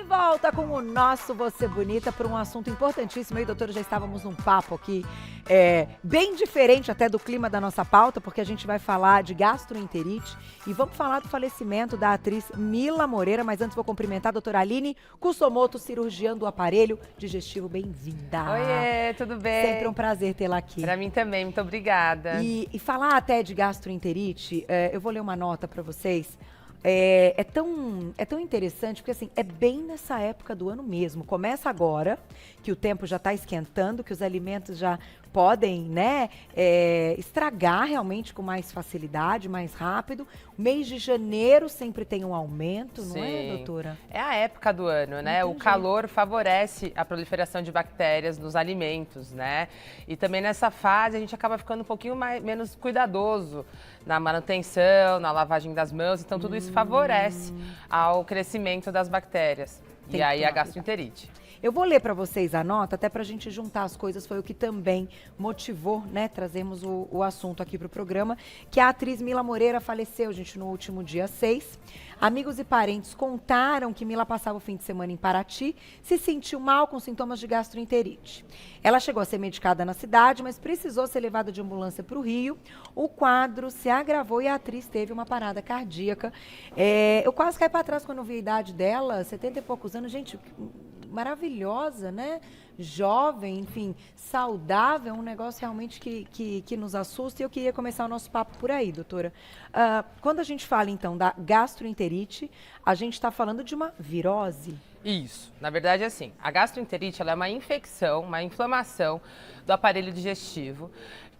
volta com o nosso Você Bonita para um assunto importantíssimo. Aí, doutora, já estávamos num papo aqui bem diferente até do clima da nossa pauta, porque a gente vai falar de gastroenterite e vamos falar do falecimento da atriz Mila Moreira. Mas antes vou cumprimentar a doutora Aline Kusomoto, cirurgiã do aparelho digestivo. Bem-vinda. Oiê, tudo bem? Sempre um prazer tê-la aqui. Para mim também, muito obrigada. E falar até de gastroenterite, eu vou ler uma nota para vocês. É tão interessante, porque assim, é bem nessa época do ano mesmo. Começa agora, que o tempo já está esquentando, que os alimentos já podem, né, estragar realmente com mais facilidade, mais rápido. O mês de janeiro sempre tem um aumento, não é, doutora? É a época do ano, né? Entendi. O calor favorece a proliferação de bactérias nos alimentos, né? E também nessa fase a gente acaba ficando um pouquinho menos cuidadoso na manutenção, na lavagem das mãos. Então tudo isso favorece ao crescimento das bactérias. Tem E aí que a tomar gastroenterite. Eu vou ler para vocês a nota, até para a gente juntar as coisas, foi o que também motivou, né, trazemos o assunto aqui para o programa, que a atriz Mila Moreira faleceu, gente, no último dia 6. Amigos e parentes contaram que Mila passava o fim de semana em Paraty, se sentiu mal com sintomas de gastroenterite. Ela chegou a ser medicada na cidade, mas precisou ser levada de ambulância para o Rio. O quadro se agravou e a atriz teve uma parada cardíaca. Eu quase caí para trás quando vi a idade dela, 70 e poucos anos, gente, maravilhosa, né? Jovem, enfim, saudável, um negócio realmente que nos assusta. E eu queria começar o nosso papo por aí, doutora. Quando a gente fala, então, da gastroenterite, a gente está falando de uma virose? Isso, na verdade é assim, a gastroenterite ela é uma infecção, uma inflamação do aparelho digestivo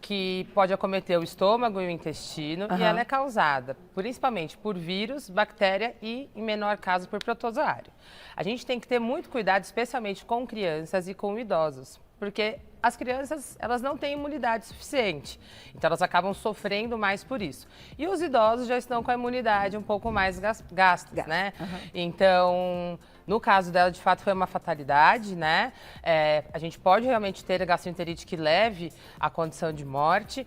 que pode acometer o estômago e o intestino e ela é causada principalmente por vírus, bactéria e, em menor caso, por protozoário. A gente tem que ter muito cuidado, especialmente com crianças e com idosos, porque as crianças, elas não têm imunidade suficiente, então elas acabam sofrendo mais por isso. E os idosos já estão com a imunidade um pouco mais gasta, né? Então, no caso dela, de fato, foi uma fatalidade, né? A gente pode realmente ter a gastroenterite que leve à condição de morte.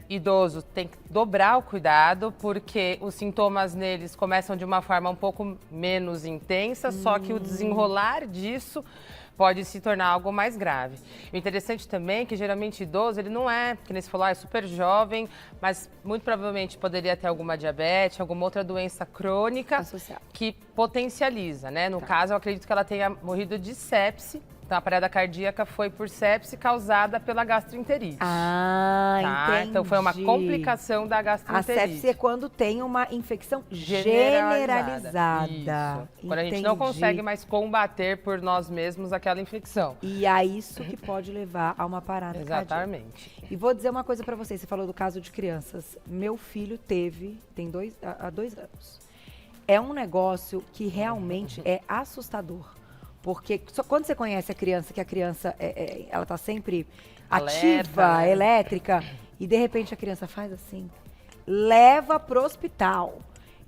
Idoso tem que dobrar o cuidado, porque os sintomas neles começam de uma forma um pouco menos intensa, só que o desenrolar disso pode se tornar algo mais grave. O interessante também é que geralmente idoso, ele não é, que nem você falou, é super jovem, mas muito provavelmente poderia ter alguma diabetes, alguma outra doença crônica associada, que potencializa, né? No caso, eu acredito que ela tenha morrido de sepse. Então, a parada cardíaca foi por sepse causada pela gastroenterite. Entendi. Então, foi uma complicação da A gastroenterite. sepse é quando tem uma infecção generalizada. Isso. Quando a gente não consegue mais combater por nós mesmos aquela infecção. E é isso que pode levar a uma parada cardíaca. Exatamente. E vou dizer uma coisa pra você, você falou do caso de crianças. Meu filho há 2 anos. É um negócio que realmente é assustador. Porque quando você conhece a criança, que a criança ela tá sempre ativa, Alerta, né? elétrica, e de repente a criança faz assim, leva pro hospital.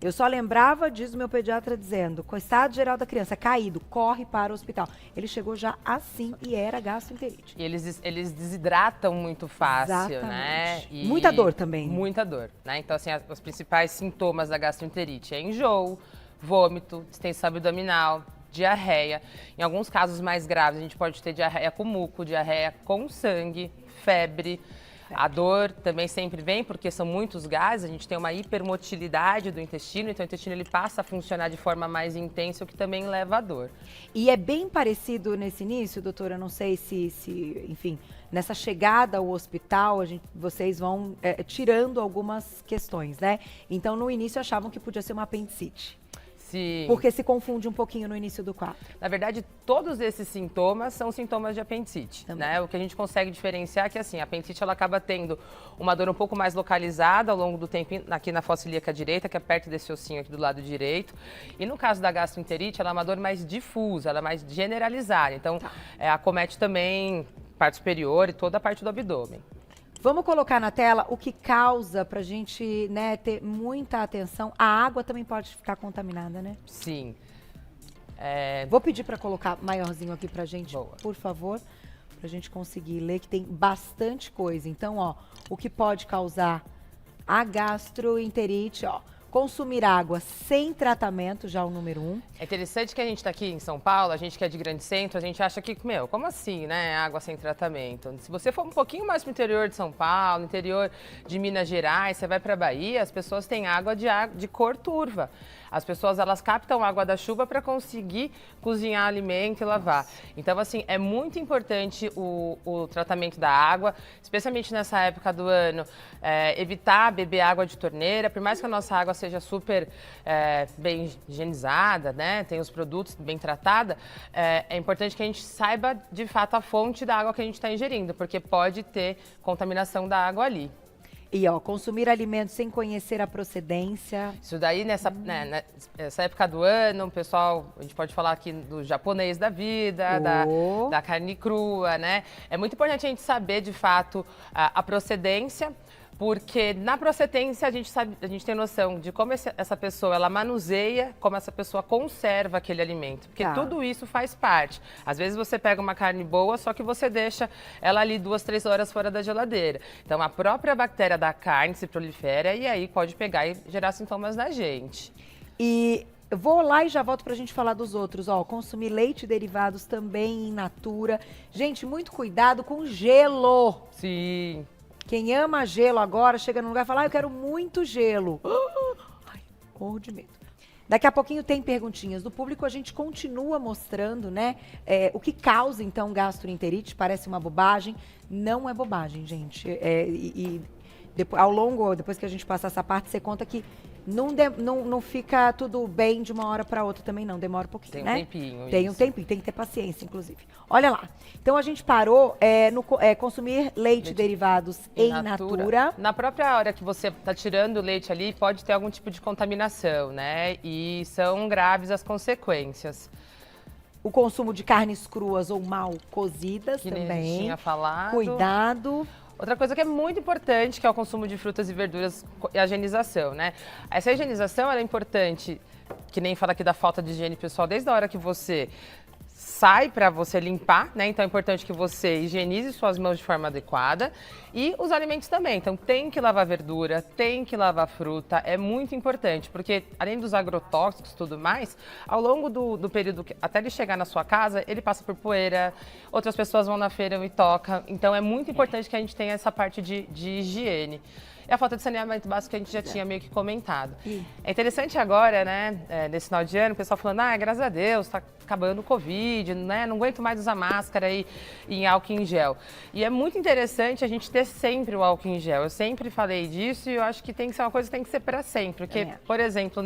Eu só lembrava disso, meu pediatra dizendo, com o estado geral da criança caído, corre para o hospital. Ele chegou já assim e era gastroenterite. E eles desidratam muito fácil, Exatamente. né? E Muita dor também. Muita dor, né? Então, assim, os principais sintomas da gastroenterite é enjoo, vômito, distensão abdominal, diarreia. Em alguns casos mais graves, a gente pode ter diarreia com muco, diarreia com sangue, febre. A dor também sempre vem porque são muitos gases, a gente tem uma hipermotilidade do intestino, então o intestino ele passa a funcionar de forma mais intensa, o que também leva à dor. E é bem parecido nesse início, doutora, não sei se enfim, nessa chegada ao hospital, vocês vão tirando algumas questões, né? Então, no início achavam que podia ser uma apendicite. Sim. Porque se confunde um pouquinho no início do quadro. Na verdade, todos esses sintomas são sintomas de apendicite, né? O que a gente consegue diferenciar é que, assim, a apendicite ela acaba tendo uma dor um pouco mais localizada ao longo do tempo aqui na fossa ilíaca direita, que é perto desse ossinho aqui do lado direito. E no caso da gastroenterite, ela é uma dor mais difusa, ela é mais generalizada. Então, acomete também parte superior e toda a parte do abdômen. Vamos colocar na tela o que causa pra gente, né, ter muita atenção. A água também pode ficar contaminada, né? Sim. Vou pedir para colocar maiorzinho aqui pra gente, Boa. por favor, pra gente conseguir ler, que tem bastante coisa. Então, ó, o que pode causar a gastroenterite, ó. Consumir água sem tratamento, já o número 1. É interessante que a gente está aqui em São Paulo, a gente que é de grande centro, a gente acha que, como assim, né? Água sem tratamento. Se você for um pouquinho mais para o interior de São Paulo, no interior de Minas Gerais, você vai para a Bahia, as pessoas têm água de cor turva. As pessoas, elas captam água da chuva para conseguir cozinhar alimento e lavar. Então, assim, é muito importante o tratamento da água, especialmente nessa época do ano, evitar beber água de torneira, por mais que a nossa água seja super bem higienizada, né? Tem os produtos bem tratada, é importante que a gente saiba, de fato, a fonte da água que a gente está ingerindo, porque pode ter contaminação da água ali. E, ó, consumir alimentos sem conhecer a procedência. Isso daí, nessa época do ano, o pessoal, a gente pode falar aqui do japonês da vida, da carne crua, né? É muito importante a gente saber, de fato, a procedência, porque na procedência a gente tem noção de como essa pessoa, ela manuseia, como essa pessoa conserva aquele alimento. Porque tudo isso faz parte. Às vezes você pega uma carne boa, só que você deixa ela ali 2, 3 horas fora da geladeira. Então a própria bactéria da carne se prolifera e aí pode pegar e gerar sintomas na gente. E eu vou lá e já volto pra gente falar dos outros. Ó, consumir leite e derivados também in natura. Gente, muito cuidado com gelo. Sim. Quem ama gelo agora, chega num lugar e fala, eu quero muito gelo. Ai, morro de medo. Daqui a pouquinho tem perguntinhas do público, a gente continua mostrando, né, o que causa, então, gastroenterite. Parece uma bobagem, não é bobagem, gente. Depois que a gente passar essa parte, você conta que não fica tudo bem de uma hora para outra também, não. Demora um pouquinho, né? Tem um tempinho. Tem um tempinho, tem que ter paciência, inclusive. Olha lá. Então, a gente parou no consumir leite e derivados in natura. Na própria hora que você está tirando o leite ali, pode ter algum tipo de contaminação, né? E são graves as consequências. O consumo de carnes cruas ou mal cozidas que também. Nem a gente tinha falado. Cuidado. Outra coisa que é muito importante, que é o consumo de frutas e verduras e a higienização, né? Essa higienização, ela é importante, que nem fala aqui da falta de higiene pessoal, desde a hora que você sai para você limpar, né? Então é importante que você higienize suas mãos de forma adequada e os alimentos também. Então tem que lavar verdura, tem que lavar fruta, é muito importante, porque além dos agrotóxicos e tudo mais, ao longo do período, até ele chegar na sua casa, ele passa por poeira, outras pessoas vão na feira e tocam. Então é muito importante que a gente tenha essa parte de higiene. E a falta de saneamento básico que a gente já tinha meio que comentado. É interessante agora, né, nesse final de ano, o pessoal falando, graças a Deus, tá acabando o Covid, né, não aguento mais usar máscara e álcool em gel. E é muito interessante a gente ter sempre o álcool em gel. Eu sempre falei disso e eu acho que tem que ser uma coisa que tem que ser para sempre. Porque, por exemplo,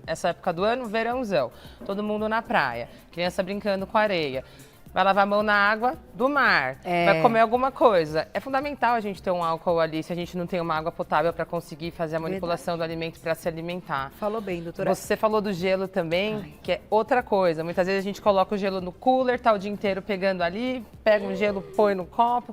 essa época do ano, verãozão, todo mundo na praia, criança brincando com areia. Vai lavar a mão na água do mar, vai comer alguma coisa. É fundamental a gente ter um álcool ali, se a gente não tem uma água potável para conseguir fazer a manipulação do alimento para se alimentar. Falou bem, doutora. Você falou do gelo também, que é outra coisa. Muitas vezes a gente coloca o gelo no cooler, tá o dia inteiro pegando ali, pega um gelo, põe no copo.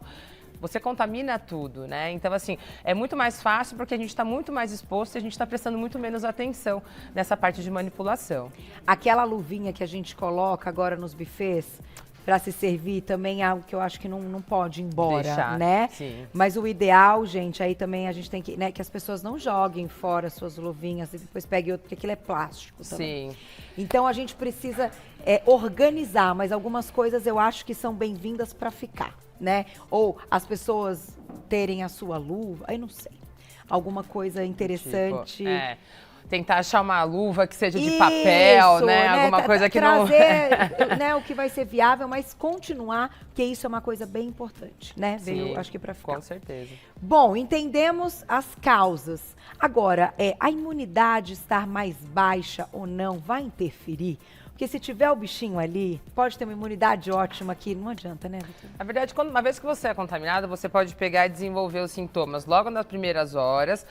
Você contamina tudo, né? Então, assim, é muito mais fácil porque a gente está muito mais exposto e a gente está prestando muito menos atenção nessa parte de manipulação. Aquela luvinha que a gente coloca agora nos buffets para se servir também é algo que eu acho que não pode ir embora, deixar, né? Sim. Mas o ideal, gente, aí também a gente tem que, né, que as pessoas não joguem fora suas luvinhas e depois peguem outro, porque aquilo é plástico também. Sim. Então a gente precisa organizar, mas algumas coisas eu acho que são bem-vindas para ficar, né? Ou as pessoas terem a sua luva, aí não sei. Alguma coisa interessante. Tipo, tentar achar uma luva que seja de papel, né? Alguma coisa que trazer, né, o que vai ser viável, mas continuar, porque isso é uma coisa bem importante, né? Sim, veio, acho que para ficar. Com certeza. Bom, entendemos as causas. Agora, a imunidade estar mais baixa ou não vai interferir? Porque se tiver o bichinho ali, pode ter uma imunidade ótima que não adianta, né, doutora? Na verdade, uma vez que você é contaminado, você pode pegar e desenvolver os sintomas logo nas primeiras horas.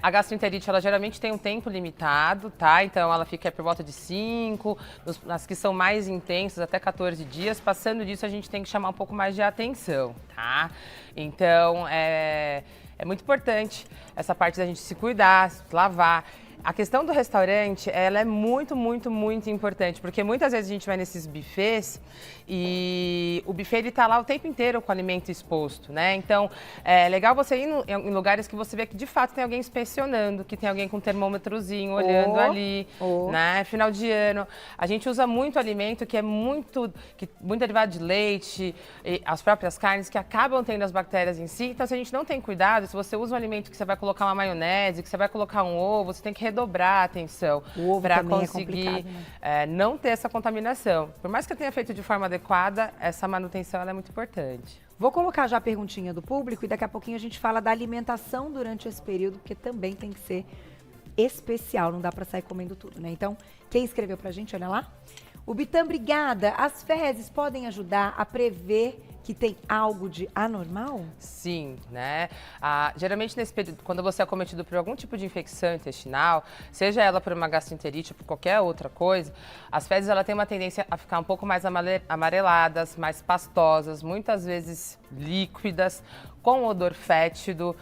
A gastroenterite, ela geralmente tem um tempo limitado, tá? Então, ela fica por volta de 5, nas que são mais intensas, até 14 dias. Passando disso, a gente tem que chamar um pouco mais de atenção, tá? Então, é muito importante essa parte da gente se cuidar, se lavar. A questão do restaurante, ela é muito, muito, muito importante, porque muitas vezes a gente vai nesses buffets e o buffet ele tá lá o tempo inteiro com o alimento exposto, né? Então, é legal você ir em lugares que você vê que de fato tem alguém inspecionando, que tem alguém com um termômetrozinho olhando ali, né? Final de ano, a gente usa muito alimento que é muito derivado de leite, as próprias carnes que acabam tendo as bactérias em si. Então, se a gente não tem cuidado, se você usa um alimento que você vai colocar uma maionese, que você vai colocar um ovo, você tem que redobrar a atenção para conseguir não ter essa contaminação. Por mais que eu tenha feito de forma adequada, essa manutenção ela é muito importante. Vou colocar já a perguntinha do público e daqui a pouquinho a gente fala da alimentação durante esse período, porque também tem que ser especial, não dá para sair comendo tudo, né? Então, quem escreveu pra gente, olha lá. O Bitam, obrigada. As fezes podem ajudar a prever que tem algo de anormal? Sim, né? Geralmente nesse período, quando você é acometido por algum tipo de infecção intestinal, seja ela por uma gastroenterite ou por qualquer outra coisa, as fezes ela tem uma tendência a ficar um pouco mais amareladas, mais pastosas, muitas vezes líquidas, com odor fétido.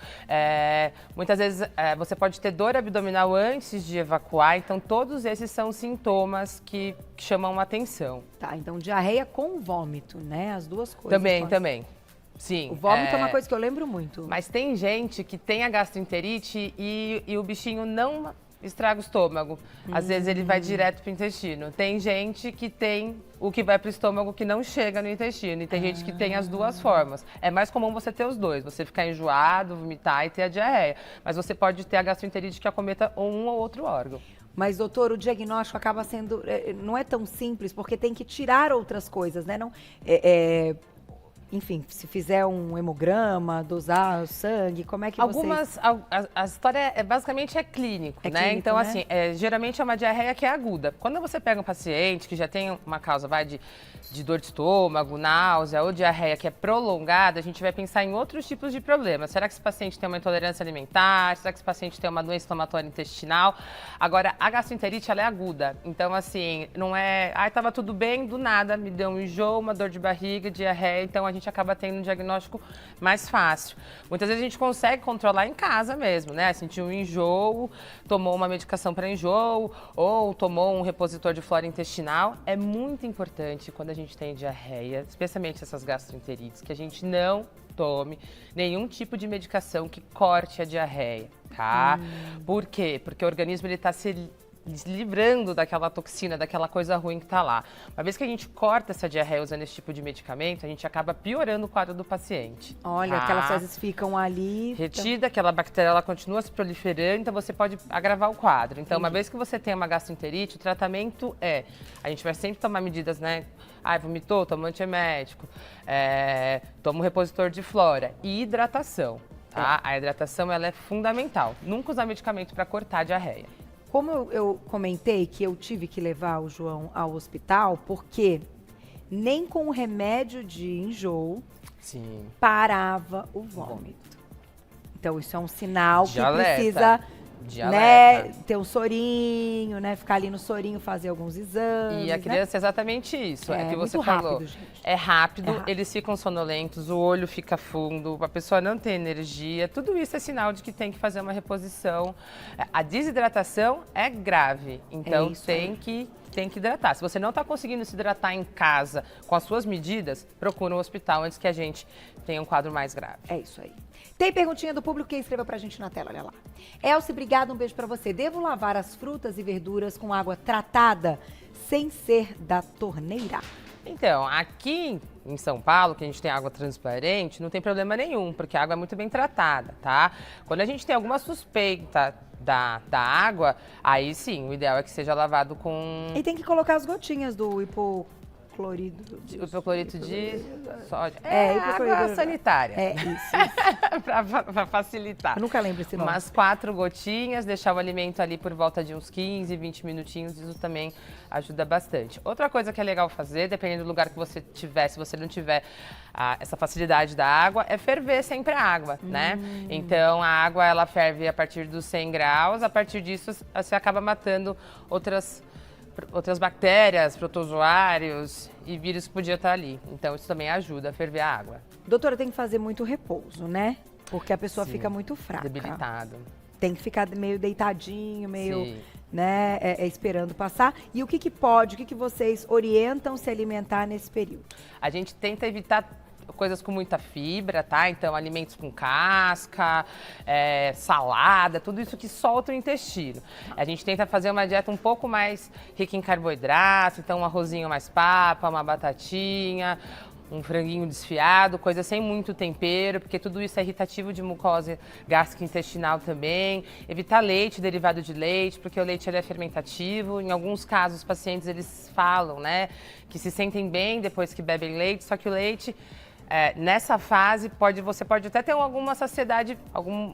Muitas vezes você pode ter dor abdominal antes de evacuar, então todos esses são sintomas que chamam atenção. Tá, então diarreia com vômito, né? As duas coisas. Também. Sim. O vômito é uma coisa que eu lembro muito. Mas tem gente que tem a gastroenterite e o bichinho não estraga o estômago. Às vezes ele vai direto para o intestino. Tem gente que tem o que vai para o estômago que não chega no intestino. E tem gente que tem as duas formas. É mais comum você ter os dois. Você ficar enjoado, vomitar e ter a diarreia. Mas você pode ter a gastroenterite que acometa um ou outro órgão. Mas, doutor, o diagnóstico acaba sendo... não é tão simples, porque tem que tirar outras coisas, né? Não, enfim, se fizer um hemograma, dosar o sangue, como é que a história basicamente é clínico, né? Clínico, então, né? assim, geralmente é uma diarreia que é aguda. Quando você pega um paciente que já tem uma causa, de dor de estômago, náusea ou diarreia que é prolongada, a gente vai pensar em outros tipos de problemas. Será que esse paciente tem uma intolerância alimentar? Será que esse paciente tem uma doença inflamatória intestinal? Agora, a gastroenterite, ela é aguda. Então, assim, não é... tava tudo bem, do nada, me deu um enjoo, uma dor de barriga, diarreia, então a gente acaba tendo um diagnóstico mais fácil. Muitas vezes a gente consegue controlar em casa mesmo, né? Sentiu um enjoo, tomou uma medicação para enjoo ou tomou um repositor de flora intestinal. É muito importante quando a gente tem diarreia, especialmente essas gastroenterites, que a gente não tome nenhum tipo de medicação que corte a diarreia, tá? Por quê? Porque o organismo ele está se livrando daquela toxina, daquela coisa ruim que está lá. Uma vez que a gente corta essa diarreia usando esse tipo de medicamento, a gente acaba piorando o quadro do paciente. Olha, aquelas fezes ficam ali... retida, aquela bactéria ela continua se proliferando, então você pode agravar o quadro. Então, uma vez que você tem uma gastroenterite, o tratamento a gente vai sempre tomar medidas, né? Vomitou, toma um antiemético, toma um repositor de flora e hidratação, tá? A hidratação ela é fundamental. Nunca usar medicamento para cortar a diarreia. Como eu comentei que eu tive que levar o João ao hospital, porque nem com o remédio de enjoo parava o vômito. Então, isso é um sinal que precisa ter um sorinho, né? Ficar ali no sorinho, fazer alguns exames. E a criança é exatamente isso. É que você falou. Rápido, gente. É rápido, eles ficam sonolentos, o olho fica fundo, a pessoa não tem energia. Tudo isso é sinal de que tem que fazer uma reposição. A desidratação é grave, então tem que hidratar. Se você não está conseguindo se hidratar em casa com as suas medidas, procura um hospital antes que a gente tenha um quadro mais grave. É isso aí. Tem perguntinha do público que escreveu pra gente na tela, olha lá. Elce, obrigada, um beijo pra você. Devo lavar as frutas e verduras com água tratada sem ser da torneira? Então, aqui em São Paulo, que a gente tem água transparente, não tem problema nenhum, porque a água é muito bem tratada, tá? Quando a gente tem alguma suspeita da água, aí sim, o ideal é que seja lavado com... E tem que colocar as gotinhas do hipoclorito de sódio. Hipoclorito Água sanitária. Isso. Pra facilitar. Eu nunca lembro esse nome. Umas 4 gotinhas, deixar o alimento ali por volta de uns 15, 20 minutinhos, isso também ajuda bastante. Outra coisa que é legal fazer, dependendo do lugar que você tiver, se você não tiver essa facilidade da água, é ferver sempre a água, né? Então, a água, ela ferve a partir dos 100 graus, a partir disso, você acaba matando outras bactérias, protozoários e vírus que podia estar ali. Então, isso também ajuda a ferver a água. Doutora, tem que fazer muito repouso, né? Porque a pessoa fica muito fraca. Debilitado. tem que ficar meio deitadinho, meio, Sim. né, esperando passar. E o que pode, o que vocês orientam se alimentar nesse período? A gente tenta evitar coisas com muita fibra, tá? Então, alimentos com casca, salada, tudo isso que solta o intestino. A gente tenta fazer uma dieta um pouco mais rica em carboidratos, então um arrozinho mais papa, uma batatinha, um franguinho desfiado, coisa sem muito tempero, porque tudo isso é irritativo de mucosa gástrica intestinal também. Evitar leite, derivado de leite, porque o leite ele é fermentativo. Em alguns casos, os pacientes eles falam, né, que se sentem bem depois que bebem leite, só que o leite nessa fase, você pode até ter alguma saciedade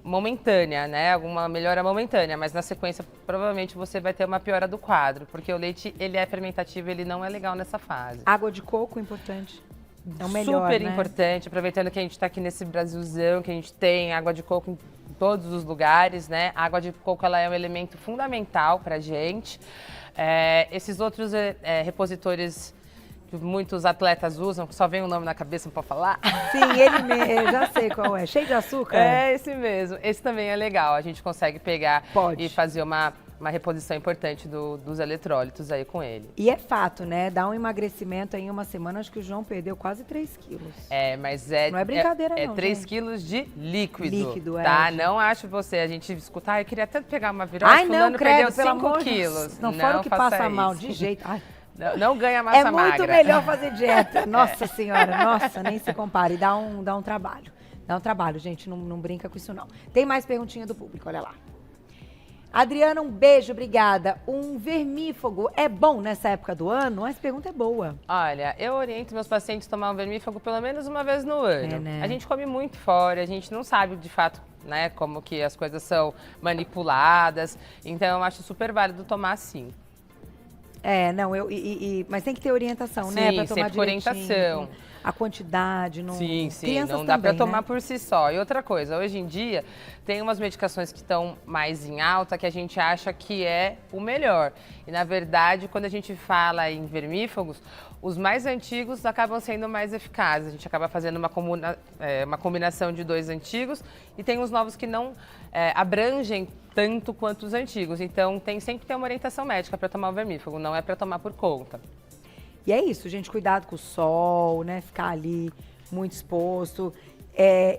momentânea, né? Alguma melhora momentânea, mas na sequência provavelmente você vai ter uma piora do quadro, porque o leite ele é fermentativo, ele não é legal nessa fase. Água de coco, importante. É o melhor, Super né? importante, aproveitando que a gente está aqui nesse Brasilzão, que a gente tem água de coco em todos os lugares, né? A água de coco ela é um elemento fundamental pra gente. Esses outros repositores que muitos atletas usam, que só vem o nome na cabeça para falar. Sim, eu já sei qual é. Cheio de açúcar? É esse mesmo. Esse também é legal. A gente consegue pegar Pode. e fazer uma reposição importante dos eletrólitos aí com ele. E é fato, né? Dá um emagrecimento aí em uma semana. Acho que o João perdeu quase 3 quilos. Mas não é brincadeira, não. não, 3 gente. quilos de líquido. Líquido, tá? gente. Não acho você. A gente escuta, eu queria tanto pegar uma virose. Ai, não, fulano credo, perdeu pelo 5 amor de quilos. Deus. Não fora o que faça passa mal, isso. de jeito. Ai. Não ganha massa magra. É muito melhor fazer dieta. Nossa senhora, nossa, nem se compare. Dá um trabalho. Dá um trabalho, gente. Não brinca com isso, não. Tem mais perguntinha do público, olha lá. Adriana, um beijo, obrigada. Um vermífugo é bom nessa época do ano? Essa pergunta é boa. Olha, eu oriento meus pacientes a tomar um vermífugo pelo menos uma vez no ano. Né? A gente come muito fora, a gente não sabe de fato, né, como que as coisas são manipuladas. Então, eu acho super válido tomar sim. Mas tem que ter orientação, Sim, né? Pra tomar sempre com orientação. A quantidade, não. Sim, Crianças não dá também, para tomar né? por si só. E outra coisa, hoje em dia tem umas medicações que estão mais em alta que a gente acha que é o melhor. E na verdade, quando a gente fala em vermífugos, os mais antigos acabam sendo mais eficazes. A gente acaba fazendo uma combinação de 2 antigos e tem os novos que não abrangem tanto quanto os antigos. Então tem sempre que ter uma orientação médica para tomar o vermífugo, não é para tomar por conta. E é isso, gente, cuidado com o sol, né? Ficar ali muito exposto.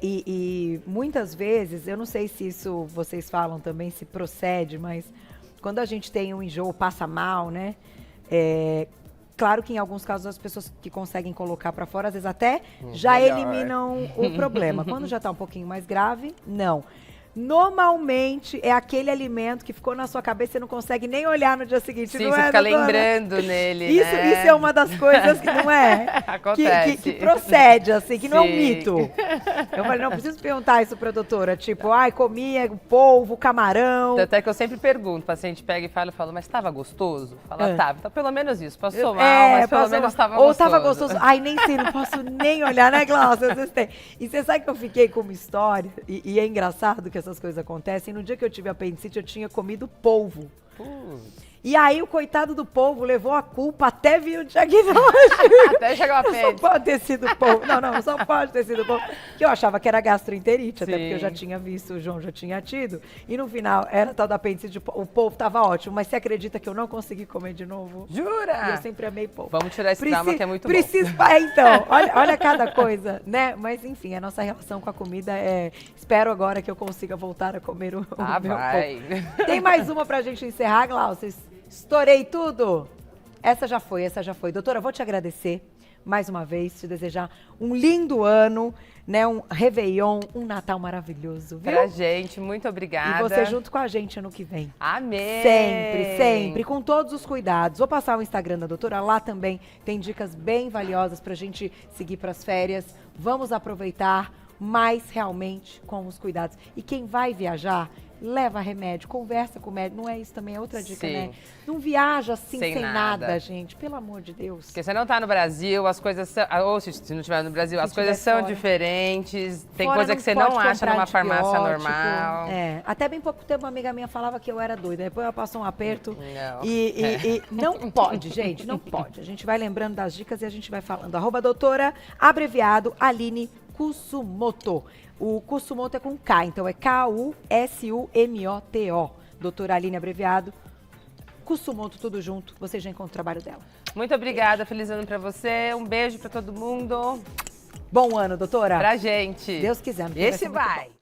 E muitas vezes, eu não sei se isso vocês falam também, se procede, mas quando a gente tem um enjoo, passa mal, né? Claro que em alguns casos as pessoas que conseguem colocar para fora, às vezes até já eliminam o problema. Quando já está um pouquinho mais grave, não. Normalmente é aquele alimento que ficou na sua cabeça e você não consegue nem olhar no dia seguinte. Sim, não você é, fica doutora? lembrando nele, Isso é uma das coisas que não é. Acontece. Que procede, assim, que não é um Sim. mito. Eu falei, não preciso perguntar isso pra doutora. Tipo, comia polvo, camarão. Tanto é que eu sempre pergunto, o paciente pega e fala, mas estava gostoso? Fala, tava. Então, pelo menos isso. Passou mal, mas pelo menos estava gostoso. Ou estava gostoso. Ai, nem sei, não posso nem olhar, né, Glaucia? Às vezes tem. E você sabe que eu fiquei com uma história, e é engraçado que essas coisas acontecem. No dia que eu tive apendicite, eu tinha comido polvo. E aí o coitado do polvo levou a culpa até vir o diagnóstico. Até chegar o apêndice. Só pode ter sido polvo. Não, só pode ter sido polvo. Que eu achava que era gastroenterite, até Sim. porque eu já tinha visto, o João já tinha tido. E no final, era tal da apendicite, o polvo tava ótimo. Mas você acredita que eu não consegui comer de novo? Jura? E eu sempre amei polvo. Vamos tirar esse trauma que é muito bom. Então, olha cada coisa, né? Mas enfim, a nossa relação com a comida espero agora que eu consiga voltar a comer o meu vai. polvo. Tem mais uma pra gente encerrar, Glaucia? Estourei tudo? Essa já foi. Doutora, vou te agradecer mais uma vez, te desejar um lindo ano, né? Um Réveillon, um Natal maravilhoso, viu? Pra gente, muito obrigada. E você junto com a gente ano que vem. Amém! Sempre, com todos os cuidados. Vou passar o Instagram da doutora, lá também tem dicas bem valiosas pra gente seguir pras férias. Vamos aproveitar, mas realmente com os cuidados. E quem vai viajar, leva remédio, conversa com o médico. Não é isso também? É outra dica, Sim. né? Não viaja assim, Sem sem nada. nada, gente. Pelo amor de Deus. Porque você não tá no Brasil, as coisas são... Ou se não estiver no Brasil, as coisas estiver são fora. diferentes. Tem Fora coisa que você pode não acha comprar numa farmácia antibiótico. normal. Até bem pouco tempo uma amiga minha falava que eu era doida. Depois ela passou um aperto. Não. E não pode, gente, não pode. A gente vai lembrando das dicas e a gente vai falando. @doutora, abreviado, Aline Kusumoto. O Kusumoto é com K, então é Kusumoto. Doutora Aline abreviado. Kusumoto, tudo junto. Você já encontra o trabalho dela. Muito obrigada, feliz ano pra você. Um beijo pra todo mundo. Bom ano, doutora. Pra gente. Deus quiser. Esse vai.